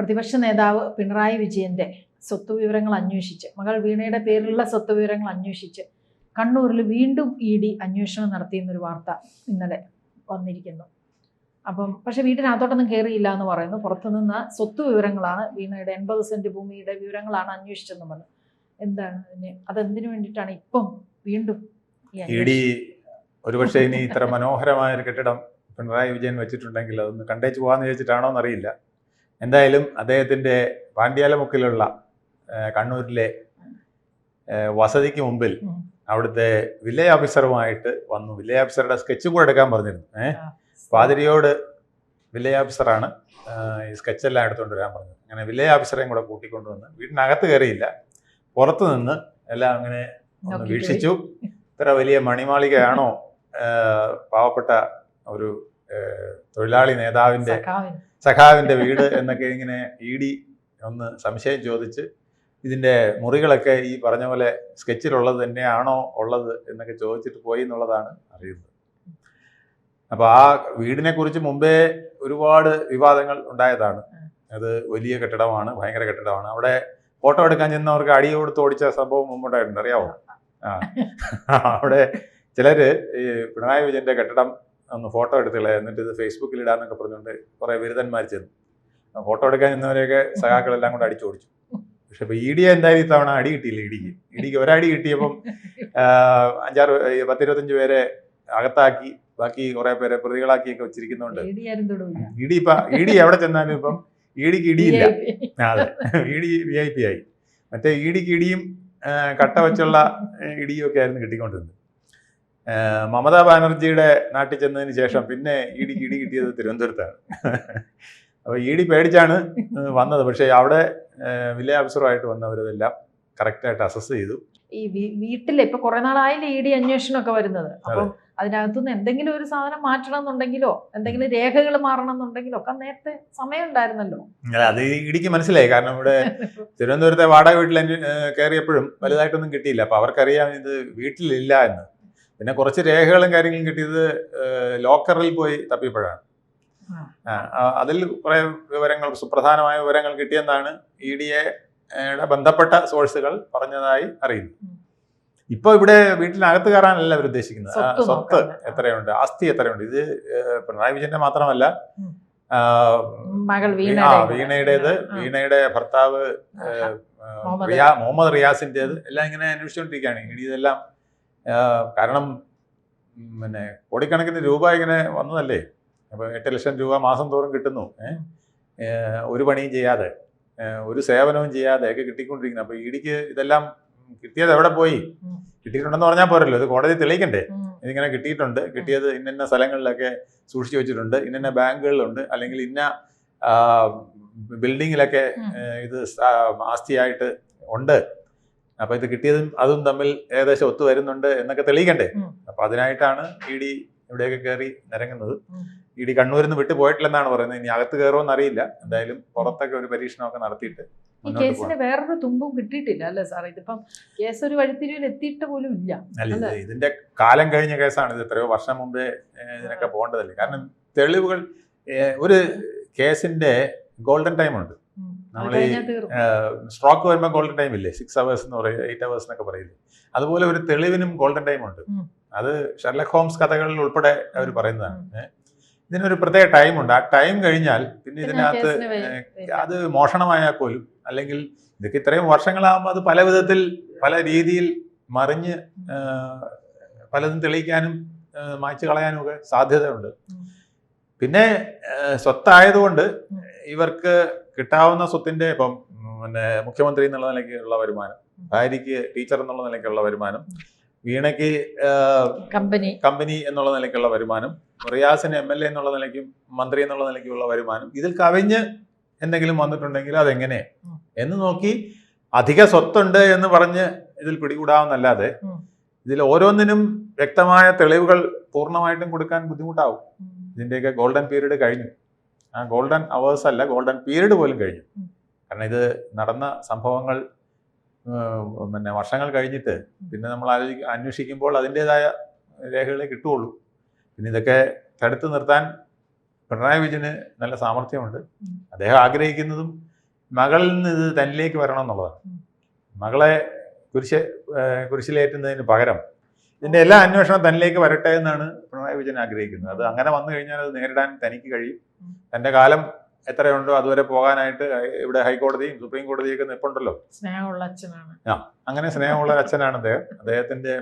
പ്രതിപക്ഷ നേതാവ് പിണറായി വിജയന്റെ സ്വത്ത് വിവരങ്ങൾ അന്വേഷിച്ച്, മകൾ വീണയുടെ പേരിലുള്ള സ്വത്ത് വിവരങ്ങൾ അന്വേഷിച്ച് കണ്ണൂരിൽ വീണ്ടും ED അന്വേഷണം നടത്തിയെന്നൊരു വാർത്ത ഇന്നലെ വന്നിരിക്കുന്നു. പക്ഷെ വീട്ടിനകത്തോട്ടൊന്നും കയറിയില്ല എന്ന് പറയുന്നു. പുറത്തുനിന്ന് സ്വത്ത് വിവരങ്ങളാണ്, വീണയുടെ 80 സെന്റ് ഭൂമിയുടെ വിവരങ്ങളാണ് അന്വേഷിച്ചെന്ന് പറഞ്ഞു. എന്താണ് അതെന്തിനു വേണ്ടിയിട്ടാണ് ഇപ്പം വീണ്ടും ED ഒരുപക്ഷെ ഇനി ഇത്ര മനോഹരമായ ഒരു കെട്ടിടം പിണറായി വിജയൻ വെച്ചിട്ടുണ്ടെങ്കിൽ അതൊന്ന് കണ്ടേച്ച് പോകാമെന്ന് ചോദിച്ചിട്ടാണോ എന്നറിയില്ല. എന്തായാലും അദ്ദേഹത്തിൻ്റെ പാണ്ഡ്യാലമുക്കിലുള്ള കണ്ണൂരിലെ വസതിക്ക് മുമ്പിൽ അവിടുത്തെ വില്ലേജ് ഓഫീസറുമായിട്ട് വന്നു. വില്ലേജ് ഓഫീസറുടെ സ്കെച്ചും കൂടെ എടുക്കാൻ പറഞ്ഞിരുന്നു. പാതിരിയോട് വില്ലേജ് ഓഫീസറാണ് ഈ സ്കെച്ചെല്ലാം എടുത്തുകൊണ്ട് വരാൻ പറഞ്ഞത്. അങ്ങനെ വില്ലേജ് ഓഫീസറെയും കൂടെ കൂട്ടിക്കൊണ്ടുവന്ന് വീടിനകത്ത് കയറിയില്ല, പുറത്തു നിന്ന് എല്ലാം അങ്ങനെ ഒന്ന് വീക്ഷിച്ചു. ഇത്ര വലിയ മണിമാളികയാണോ പാവപ്പെട്ട ഒരു തൊഴിലാളി നേതാവിൻ്റെ സഖാവിൻ്റെ വീട് എന്നൊക്കെ ഇങ്ങനെ ED ഒന്ന് സംശയം ചോദിച്ച്, ഇതിൻ്റെ മുറികളൊക്കെ ഈ പറഞ്ഞ പോലെ സ്കെച്ചിലുള്ളത് തന്നെയാണോ ഉള്ളത് എന്നൊക്കെ ചോദിച്ചിട്ട് പോയി എന്നുള്ളതാണ് അറിയുന്നത്. അപ്പോൾ ആ വീടിനെ കുറിച്ച് മുമ്പേ ഒരുപാട് വിവാദങ്ങൾ ഉണ്ടായതാണ്. അത് വലിയ കെട്ടിടമാണ്, ഭയങ്കര കെട്ടിടമാണ്. അവിടെ ഫോട്ടോ എടുക്കാൻ ചെന്നവർക്ക് അടി കൊടുത്ത് ഓടിച്ച സംഭവം മുമ്പുണ്ടായിട്ടുണ്ട്, അറിയാമോ? അവിടെ ചിലർ ഈ പിണറായി വിജയൻ്റെ കെട്ടിടം ഒന്ന് ഫോട്ടോ എടുത്തുകളെ, എന്നിട്ട് ഇത് ഫേസ്ബുക്കിൽ ഇടാന്നൊക്കെ പറഞ്ഞുകൊണ്ട് കുറേ ബിരുദന്മാർ ചെന്നു. ഫോട്ടോ എടുക്കാൻ ചെന്നവരെയൊക്കെ സഖാക്കളെല്ലാം കൂടെ അടിച്ചോടിച്ചു. പക്ഷെ ഇപ്പോൾ ED എന്തായാലും ഇത്തവണ അടി കിട്ടിയില്ല. EDക്ക് ഒരടി കിട്ടിയപ്പം 10-25 പേരെ അകത്താക്കി, ബാക്കി കുറെ പേരെ പ്രതികളാക്കിയൊക്കെ വെച്ചിരിക്കുന്നതുകൊണ്ട് ED എവിടെ ചെന്നാലും ഇപ്പം EDക്ക് ഇടിയില്ല. അതെ, ED VIP ആയി. മറ്റേ EDക്ക് ഇടിയും കട്ട വെച്ചുള്ള ഇടിയും ഒക്കെ ആയിരുന്നു കിട്ടിക്കൊണ്ടിരുന്നത്. മമതാ ബാനർജിയുടെ നാട്ടിൽ ചെന്നതിന് ശേഷം പിന്നെ EDക്ക് ഇടി കിട്ടിയത് തിരുവനന്തപുരത്താണ്. അപ്പോൾ ED പേടിച്ചാണ് വന്നത്. പക്ഷേ അവിടെ വില്ലേജ് ഓഫീസറുമായിട്ട് വന്നവരതെല്ലാം കറക്റ്റായിട്ട് അസസ് ചെയ്തു. ഈ വീട്ടിൽ ഇപ്പൊ കുറെ നാളായാലും ED അന്വേഷണമൊക്കെ വരുന്നത്. അപ്പം അതിനകത്തുനിന്ന് എന്തെങ്കിലും ഒരു സാധനം മാറ്റണം എന്നുണ്ടെങ്കിലോ എന്തെങ്കിലും രേഖകൾ മാറണം എന്നുണ്ടെങ്കിലോ ഒക്കെ നേരത്തെ സമയം ഉണ്ടായിരുന്നല്ലോ. അത് EDക്ക് മനസ്സിലായി. കാരണം ഇവിടെ തിരുവനന്തപുരത്തെ വാടക വീട്ടിൽ കയറിയപ്പോഴും വലുതായിട്ടൊന്നും കിട്ടിയില്ല. അപ്പോൾ അവർക്കറിയാം ഇത് വീട്ടിലില്ല എന്ന്. പിന്നെ കുറച്ച് രേഖകളും കാര്യങ്ങളും കിട്ടിയത് ലോക്കറിൽ പോയി തപ്പിയപ്പോഴാണ്. അതിൽ കുറേ വിവരങ്ങൾ, സുപ്രധാനമായ വിവരങ്ങൾ കിട്ടിയെന്നാണ് EDയെ ബന്ധപ്പെട്ട സോഴ്സുകൾ പറഞ്ഞതായി അറിയുന്നു. ഇപ്പോൾ ഇവിടെ വീട്ടിനകത്ത് കയറാനല്ല അവർ ഉദ്ദേശിക്കുന്നത്. സ്വത്ത് എത്രയുണ്ട്, ആസ്തി എത്രയുണ്ട്, ഇത് പിണറായി വിജയന്റെ മാത്രമല്ല, വീണയുടേത്, വീണയുടെ ഭർത്താവ് മുഹമ്മദ് റിയാസിൻ്റെത് എല്ലാം ഇങ്ങനെ അന്വേഷിച്ചുകൊണ്ടിരിക്കുകയാണ് ED ഇതെല്ലാം. കാരണം പിന്നെ കോടിക്കണക്കിന് രൂപ ഇങ്ങനെ വന്നതല്ലേ. അപ്പോൾ 8 ലക്ഷം രൂപ മാസം തോറും കിട്ടുന്നു. ഒരു പണിയും ചെയ്യാതെ, ഒരു സേവനവും ചെയ്യാതെ ഒക്കെ കിട്ടിക്കൊണ്ടിരിക്കുന്നത്. അപ്പോൾ EDക്ക് ഇതെല്ലാം കിട്ടിയത് എവിടെ പോയി? കിട്ടിയിട്ടുണ്ടെന്ന് പറഞ്ഞാൽ പോരല്ലോ, ഇത് കോടതി തെളിയിക്കണ്ടേ. ഇതിങ്ങനെ കിട്ടിയിട്ടുണ്ട്, കിട്ടിയത് ഇന്ന സ്ഥലങ്ങളിലൊക്കെ സൂക്ഷിച്ചു വെച്ചിട്ടുണ്ട്, ഇന്ന ബാങ്കുകളിലുണ്ട്, അല്ലെങ്കിൽ ഇന്ന ബിൽഡിങ്ങിലൊക്കെ ഇത് ആസ്തിയായിട്ട് ഉണ്ട്. അപ്പോൾ ഇത് കിട്ടിയതും അതും തമ്മിൽ ഏകദേശം ഒത്തു വരുന്നുണ്ട് എന്നൊക്കെ തെളിയിക്കണ്ടേ. അപ്പോൾ അതിനായിട്ടാണ് ED ഇവിടെയൊക്കെ കയറി നിരങ്ങുന്നത്. ED കണ്ണൂരിൽ നിന്ന് വിട്ടു പോയിട്ടില്ലെന്നാണ് പറയുന്നത്. ഇനി അകത്ത് കയറുമെന്ന് അറിയില്ല. എന്തായാലും പുറത്തൊക്കെ ഒരു പരീക്ഷണമൊക്കെ നടത്തിയിട്ട് ഈ കേസിന് വേറൊരു തുമ്പും കിട്ടിയിട്ടില്ല അല്ലേ സാർ? ഇതിപ്പം കേസ് ഒരു വഴിത്തിരിവിൽ എത്തിയിട്ട് പോലും ഇല്ല. അല്ല, ഇതിന്റെ കാലം കഴിഞ്ഞ കേസാണ്. ഇത് എത്രയോ വർഷം മുമ്പേ ഇതിനൊക്കെ പോകേണ്ടതല്ലേ. കാരണം തെളിവുകൾ, ഒരു കേസിന്റെ ഗോൾഡൻ ടൈം ഉണ്ട്. നമ്മൾ ഈ സ്ട്രോക്ക് വരുമ്പോൾ ഗോൾഡൻ ടൈം ഇല്ലേ, 6 hours എന്ന് പറയും, 8 hours എന്നൊക്കെ പറയില്ലേ. അതുപോലെ ഒരു തെളിവിനും ഗോൾഡൻ ടൈം ഉണ്ട്. അത് ഷെർലക് ഹോംസ് കഥകളിൽ ഉൾപ്പെടെ അവർ പറയുന്നതാണ്. ഇതിനൊരു പ്രത്യേക ടൈമുണ്ട്. ആ ടൈം കഴിഞ്ഞാൽ പിന്നെ ഇതിനകത്ത് അത് മോഷണമായാൽ പോലും, അല്ലെങ്കിൽ ഇതൊക്കെ ഇത്രയും വർഷങ്ങളാകുമ്പോൾ അത് പല വിധത്തിൽ പല രീതിയിൽ മറിഞ്ഞ് പലതും തെളിയിക്കാനും മായ്ച്ചു കളയാനും ഒക്കെ സാധ്യതയുണ്ട്. പിന്നെ സ്വത്തായതുകൊണ്ട് ഇവർക്ക് കിട്ടാവുന്ന സ്വത്തിന്റെ, ഇപ്പം പിന്നെ മുഖ്യമന്ത്രി എന്നുള്ള നിലയ്ക്കുള്ള വരുമാനം, ഭാര്യയ്ക്ക് ടീച്ചർ എന്നുള്ള നിലയ്ക്കുള്ള വരുമാനം, വീണയ്ക്ക് കമ്പനി എന്നുള്ള നിലയ്ക്കുള്ള വരുമാനം, റിയാസിന് MLA എന്നുള്ള നിലയ്ക്കും മന്ത്രി എന്നുള്ള നിലയ്ക്കുള്ള വരുമാനം, ഇതിൽ കവിഞ്ഞ് എന്തെങ്കിലും വന്നിട്ടുണ്ടെങ്കിൽ അതെങ്ങനെ എന്ന് നോക്കി അധിക സ്വത്തുണ്ട് എന്ന് പറഞ്ഞ് ഇതിൽ പിടികൂടാവുന്നല്ലാതെ ഇതിൽ ഓരോന്നിനും വ്യക്തമായ തെളിവുകൾ പൂർണ്ണമായിട്ടും കൊടുക്കാൻ ബുദ്ധിമുട്ടാവും. ഇതിൻ്റെയൊക്കെ ഗോൾഡൻ പീരീഡ് കഴിഞ്ഞു. ആ ഗോൾഡൻ അവേഴ്സ് അല്ല, ഗോൾഡൻ പീരീഡ് പോലും കഴിഞ്ഞു. കാരണം ഇത് നടന്ന സംഭവങ്ങൾ പിന്നെ വർഷങ്ങൾ കഴിഞ്ഞിട്ട് പിന്നെ നമ്മൾ അന്വേഷിക്കുമ്പോൾ അതിൻ്റെതായ രേഖകളെ കിട്ടുകയുള്ളൂ. പിന്നെ ഇതൊക്കെ തടുത്തു നിർത്താൻ പിണറായി വിജയന് നല്ല സാമർഥ്യമുണ്ട്. അദ്ദേഹം ആഗ്രഹിക്കുന്നതും മകളിൽ നിന്ന് ഇത് തന്നിലേക്ക് വരണം എന്നുള്ളതാണ്. മകളെ കുരിശിലേറ്റുന്നതിന് പകരം ഇതിന്റെ എല്ലാ അന്വേഷണവും തന്നിലേക്ക് വരട്ടെ എന്നാണ് പിണറായി വിജയൻ ആഗ്രഹിക്കുന്നത്. അത് അങ്ങനെ വന്നു കഴിഞ്ഞാൽ അത് നേരിടാൻ തനിക്ക് കഴിയും. തന്റെ കാലം എത്രയുണ്ടോ അതുവരെ പോകാനായിട്ട് ഇവിടെ ഹൈക്കോടതിയും സുപ്രീം കോടതിയൊക്കെ നിൽപ്പുണ്ടല്ലോ. സ്നേഹമുള്ള അച്ഛനാണ്. അങ്ങനെ സ്നേഹമുള്ള അച്ഛനാണ് അദ്ദേഹം. അദ്ദേഹത്തിന്റെ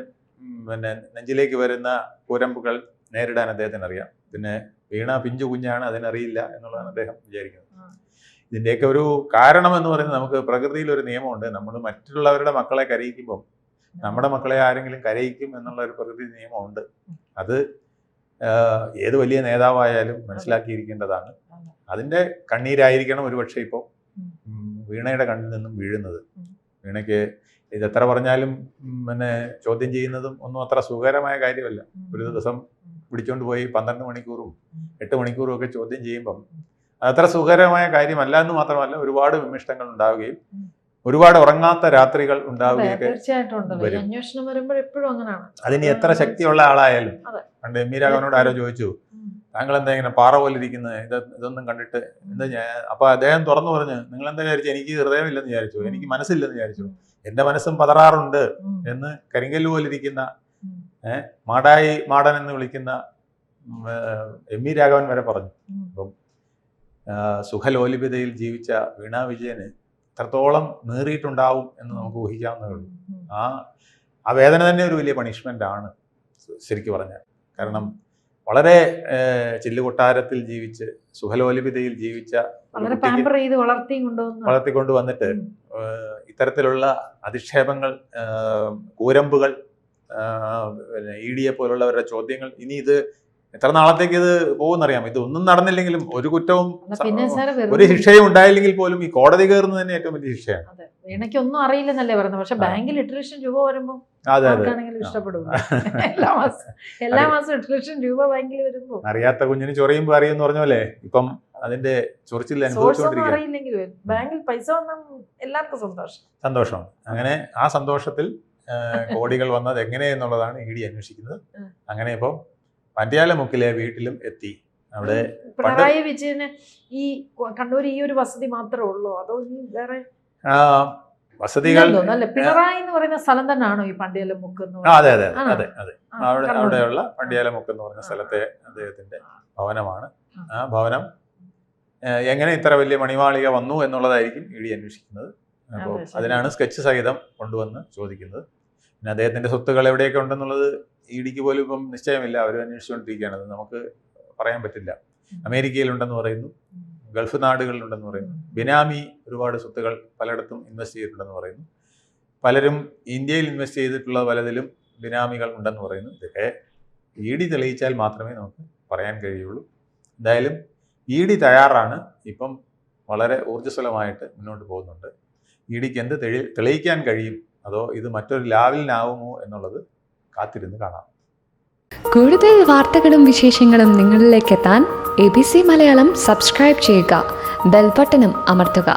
പിന്നെ നെഞ്ചിലേക്ക് വരുന്ന കൂരമ്പുകൾ നേരിടാൻ അദ്ദേഹത്തിന് അറിയാം. പിന്നെ വീണ പിഞ്ചു കുഞ്ഞാണ്, അതിനറിയില്ല എന്നുള്ളതാണ് അദ്ദേഹം വിചാരിക്കുന്നത്. ഇതിൻ്റെയൊക്കെ ഒരു കാരണം എന്ന് പറയുന്നത്, നമുക്ക് പ്രകൃതിയിൽ ഒരു നിയമമുണ്ട്. നമ്മൾ മറ്റുള്ളവരുടെ മക്കളെ കരയിക്കുമ്പം നമ്മുടെ മക്കളെ ആരെങ്കിലും കരയിക്കും എന്നുള്ള ഒരു പ്രകൃതി നിയമമുണ്ട്. അത് ഏത് വലിയ നേതാവായാലും മനസ്സിലാക്കിയിരിക്കേണ്ടതാണ്. അതിൻ്റെ കണ്ണീരായിരിക്കണം ഒരുപക്ഷെ ഇപ്പോൾ വീണയുടെ കണ്ണിൽ നിന്നും വീഴുന്നത്. വീണയ്ക്ക് ഇത് എത്ര പറഞ്ഞാലും പിന്നെ ചോദ്യം ചെയ്യുന്നതും ഒന്നും അത്ര സുഖകരമായ കാര്യമല്ല. ഒരു ദിവസം പിടിച്ചോണ്ട് പോയി 12 മണിക്കൂറും 8 മണിക്കൂറും ഒക്കെ ചോദ്യം ചെയ്യുമ്പം അതത്ര സുഖകരമായ കാര്യമല്ല എന്ന് മാത്രമല്ല, ഒരുപാട് വിമിഷ്ടങ്ങൾ ഉണ്ടാവുകയും ഒരുപാട് ഉറങ്ങാത്ത രാത്രികൾ ഉണ്ടാവുകയൊക്കെ തീർച്ചയായിട്ടും അന്വേഷണം വരുമ്പോൾ എപ്പോഴും അങ്ങനെയാണ്. അതിന് എത്ര ശക്തിയുള്ള ആളായാലും. പണ്ട് എം വി രാഘവനോട് ആരോ ചോദിച്ചു, താങ്കൾ എന്താ ഇങ്ങനെ പാറ പോലെ ഇരിക്കുന്നത്, ഇതൊന്നും കണ്ടിട്ട് എന്താ ഞാൻ? അപ്പൊ അദ്ദേഹം തുറന്നു പറഞ്ഞു, നിങ്ങൾ എന്താ വിചാരിച്ചു? എനിക്ക് ഹൃദയമില്ലെന്ന് വിചാരിച്ചു, എനിക്ക് മനസ്സില്ലെന്ന് വിചാരിച്ചു, എന്റെ മനസ്സും പതറാറുണ്ട് എന്ന് കരിങ്കല്ല് പോലിരിക്കുന്ന മാടായി മാടൻ എന്ന് വിളിക്കുന്ന എം വി രാഘവൻ വരെ പറഞ്ഞു. അപ്പം സുഖലോലിപിതയിൽ ജീവിച്ച വീണ വിജയന് എത്രത്തോളം നേറിയിട്ടുണ്ടാവും എന്ന് നമുക്ക് ഊഹിക്കാവുന്നതേ ഉള്ളൂ. ആ വേദന തന്നെ ഒരു വലിയ പണിഷ്മെന്റ് ആണ് ശരിക്കും പറഞ്ഞാൽ. കാരണം വളരെ ചില്ലുകൊട്ടാരത്തിൽ ജീവിച്ച് സുഖലോലിപിതയിൽ ജീവിച്ച വളർത്തിക്കൊണ്ട് വന്നിട്ട് ഇത്തരത്തിലുള്ള അധിക്ഷേപങ്ങൾ, കൂരമ്പുകൾ, ED പോലുള്ളവരുടെ ചോദ്യങ്ങൾ, ഇനി ഇത് എത്ര നാളത്തേക്ക് ഇത് പോകുന്നറിയാം. ഇത് ഒന്നും നടന്നില്ലെങ്കിലും, ഒരു കുറ്റവും ഒരു ശിക്ഷയും ഉണ്ടായില്ലെങ്കിൽ പോലും ഈ കോടതി കയറുന്നത് തന്നെ ഏറ്റവും വലിയ ശിക്ഷയാണ്. വീണയ്ക്ക് ഒന്നും അറിയില്ലെന്നല്ലേ പറയുന്നത്. പക്ഷെ ബാങ്കിൽ 8 ലക്ഷം രൂപ വരുമ്പോൾ ഇഷ്ടപ്പെടും. എല്ലാ മാസം 8 ലക്ഷം രൂപ ബാങ്കിൽ വരുമ്പോൾ അറിയാത്ത കുഞ്ഞിന് ചൊറിയുമ്പോൾ അറിയുമെന്ന് പറഞ്ഞ പോലെ ഇപ്പം അതിന്റെ ചൊറിച്ചിൽ അറിയില്ലെങ്കിൽ ബാങ്കിൽ പൈസ വന്നാൽ എല്ലാവർക്കും സന്തോഷം. അങ്ങനെ ആ സന്തോഷത്തിൽ കോടികൾ വന്നത് എങ്ങനെയെന്നുള്ളതാണ് ED അന്വേഷിക്കുന്നത്. അങ്ങനെ ഇപ്പം പന്ത്യാലമുക്കിലെ വീട്ടിലും എത്തി. അവിടെ പിണറായി വിജയന് ഈ കണ്ണൂർ ഈ ഒരു വസതി മാത്രമേ ഉള്ളൂ, അതോ വേറെ വസതികൾ? പിണറായി എന്ന് പറയുന്ന സ്ഥലം തന്നെയാണോ ഈ പന്ത്യാലമുക്ക്? അതെ അതെ അതെ അതെ അവിടെയുള്ള പന്ത്യാലമുക്ക് എന്ന് പറയുന്ന സ്ഥലത്തെ അദ്ദേഹത്തിന്റെ ഭവനമാണ്. ആ ഭവനം എങ്ങനെ ഇത്ര വലിയ മണിമാളിക വന്നു എന്നുള്ളതായിരിക്കും ED അന്വേഷിക്കുന്നത്. അപ്പോൾ അതിനാണ് സ്കെച്ച് സഹിതം കൊണ്ടുവന്ന് ചോദിക്കുന്നത്. പിന്നെ അദ്ദേഹത്തിന്റെ സ്വത്തുകൾ എവിടെയൊക്കെ ഉണ്ടെന്നുള്ളത് EDക്ക് പോലും ഇപ്പം നിശ്ചയമില്ല. അവർ അന്വേഷിച്ചുകൊണ്ടിരിക്കുകയാണ്. അത് നമുക്ക് പറയാൻ പറ്റില്ല. അമേരിക്കയിലുണ്ടെന്ന് പറയുന്നു, ഗൾഫ് നാടുകളിലുണ്ടെന്ന് പറയുന്നു, ബിനാമി ഒരുപാട് സ്വത്തുകൾ പലയിടത്തും ഇൻവെസ്റ്റ് ചെയ്തിട്ടുണ്ടെന്ന് പറയുന്നു. പലരും ഇന്ത്യയിൽ ഇൻവെസ്റ്റ് ചെയ്തിട്ടുള്ള പലതിലും ബിനാമികൾ ഉണ്ടെന്ന് പറയുന്നു. ഇതൊക്കെ ED തെളിയിച്ചാൽ മാത്രമേ നമുക്ക് പറയാൻ കഴിയുള്ളൂ. എന്തായാലും ED തയ്യാറാണ്. ഇപ്പം വളരെ ഊർജ്ജസ്വലമായിട്ട് മുന്നോട്ട് പോകുന്നുണ്ട്. EDക്ക് എന്ത് തെളിയിക്കാൻ കഴിയും, അതോ ഇത് മറ്റൊരു ലാവലിനാവുമോ എന്നുള്ളത് കാത്തിരുന്ന് കാണാം. കൂടുതൽ വാർത്തകളും വിശേഷങ്ങളും നിങ്ങളിലേക്ക് എത്താൻ ABC മലയാളം സബ്സ്ക്രൈബ് ചെയ്യുക, ബെൽ ബട്ടണും അമർത്തുക.